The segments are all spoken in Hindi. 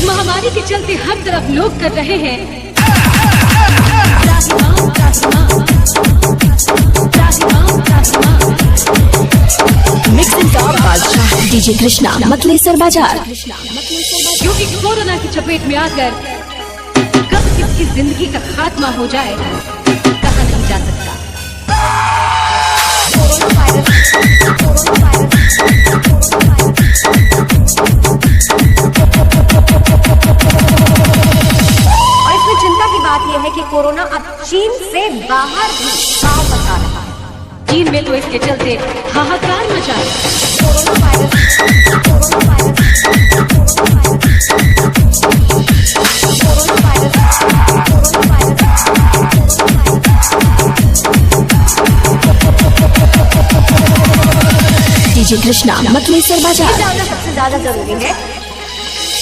महामारी के चलते हर तरफ लोग कर रहे हैं मिक्सिंग टॉप बादशाह डीजे कृष्णा मतलेसर बाजार। क्योंकि कोरोना की चपेट में आकर कब किसकी जिंदगी का खात्मा हो जाए कहा नहीं जा सकता। और इसमें चिंता की बात यह है कि कोरोना अब चीन से बाहर भी गांव बसा रहा है। चीन में तो इसके चलते हाहाकार मचा है। डीजे कृष्णा मतलेसर बाजार। जानना सबसे ज्यादा जरूरी है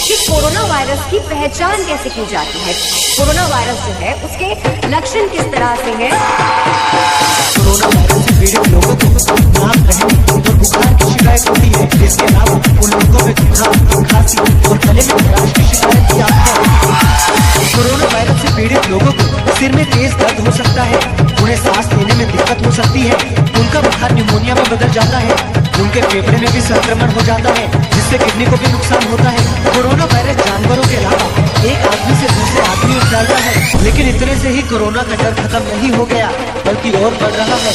कि कोरोना वायरस की पहचान कैसे की जाती है। कोरोना वायरस जो है उसके लक्षण किस तरह से है। कोरोना वायरस से पीड़ित लोगों को नाक बहने और बुखार की शिकायत होती है। इसके अलावा उन लोगों में जुकाम, खांसी और गले में खराश की शिकायत भी आती है। कोरोना वायरस से पीड़ित लोगों को सिर में तेज दर्द हो सकता है, उन्हें सांस लेने में दिक्कत हो सकती है, उनका बुखार निमोनिया में बदल जाता है, उनके फेफड़े में भी संक्रमण हो जाता है जिससे किडनी को भी नुकसान होता है। कोरोना वायरस जानवरों के अलावा एक आदमी से दूसरे आदमी में फैलता है, लेकिन इतने से ही कोरोना का डर खत्म नहीं हो गया बल्कि और बढ़ रहा है।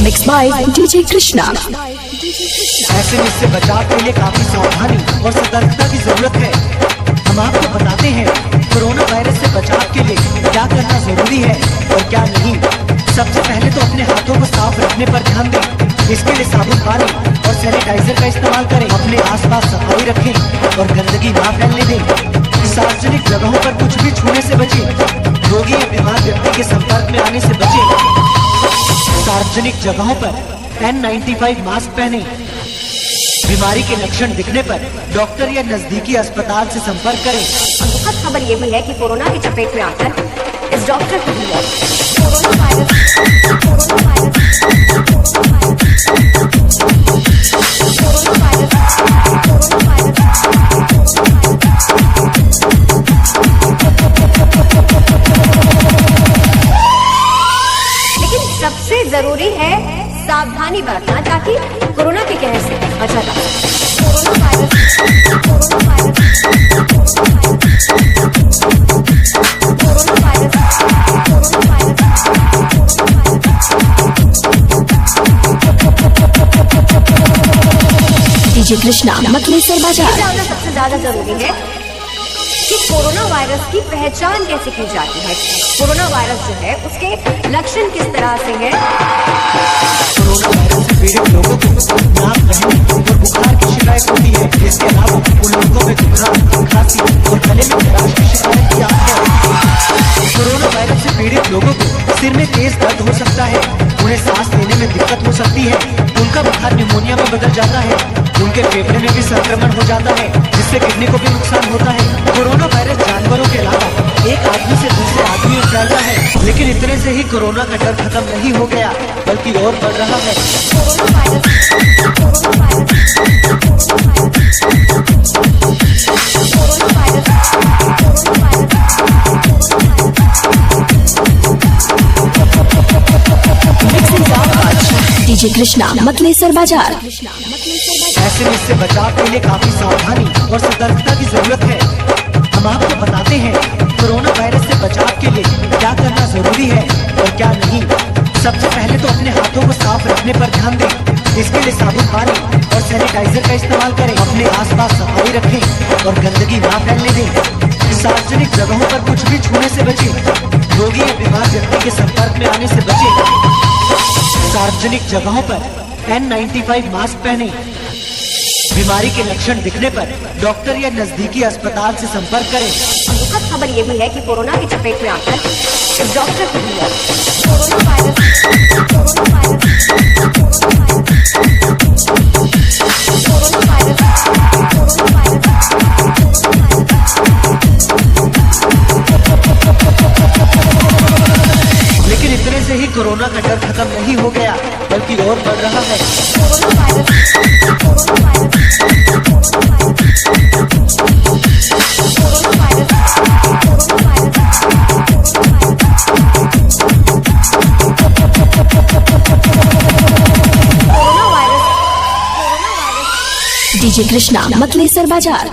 Mix by DJ Krishna. ऐसे में इससे बचाव के लिए काफी सावधानी और सतर्कता की जरूरत है। हम आपको बताते हैं कोरोना वायरस से बचाव के लिए क्या करना जरूरी है और क्या नहीं। सबसे पहले तो अपने हाथों को साफ रखने पर ध्यान दें। इसके लिए साबुन पानी और सैनिटाइजर का इस्तेमाल करें। अपने आसपास सफाई रखें और गंदगी ना फैलने दें। सार्वजनिक जगहों पर कुछ भी छूने से बचें। रोगी या बीमार व्यक्ति के संपर्क में आने से बचें। सार्वजनिक जगहों पर N95 मास्क पहने। बीमारी के लक्षण दिखने पर डॉक्टर या नजदीकी अस्पताल से संपर्क करें। दुखद खबर ये भी है कि कोरोना की चपेट में आकर इस डॉक्टर को भी कोरोना लेकिन सबसे जरूरी है सावधानी बरतना ताकि कोरोना के कहर से बचा जा डीजे कृष्णा मतलेसर बाजार। जानना सबसे ज्यादा जरूरी है कि कोरोना वायरस की पहचान कैसे की जाती है। कोरोना वायरस जो है उसके लक्षण किस तरह से है। कोरोना वायरस से पीड़ित लोगों को नाक बहने और बुखार की शिकायत होती है। इसके अलावा उन लोगों में जुकाम, खांसी और गले में खराश की शिकायत भी आती है। कोरोना वायरस से पीड़ित लोगों को सिर में तेज दर्द हो सकता है, उन्हें सांस लेने में दिक्कत हो सकती है, उनका बुखार निमोनिया में बदल जाता है, उनके फेफड़े में भी संक्रमण हो जाता है जिससे किडनी को भी नुकसान होता है। कोरोना वायरस जानवरों के अलावा एक आदमी से दूसरे आदमी में फैलता है, लेकिन इतने से ही कोरोना का डर खत्म नहीं हो गया बल्कि और बढ़ रहा है। डीजे कृष्णा मतलेसर बाजार। ऐसे में इससे बचाव के लिए काफी सावधानी और सतर्कता की जरूरत है। हम आपको बताते हैं कोरोना वायरस से बचाव के लिए क्या करना जरूरी है और क्या नहीं। सबसे पहले तो अपने हाथों को साफ रखने पर ध्यान दें। इसके लिए साबुन पानी और सैनिटाइजर का इस्तेमाल करें। अपने आसपास सफाई रखें और गंदगी ना फैलने दें। सार्वजनिक जगहों पर कुछ भी छूने से बचें। रोगी या बीमार व्यक्ति के संपर्क में आने से बचें। सार्वजनिक जगहों पर N95 मास्क पहने। बीमारी के लक्षण दिखने पर डॉक्टर या नजदीकी अस्पताल से संपर्क करें। दुखद खबर ये भी है कि कोरोना की चपेट में आकर इस डॉक्टर को भी कोरोना का डर खत्म नहीं हो गया बल्कि और बढ़ रहा है। डीजे कृष्णा मतलेसर बाजार।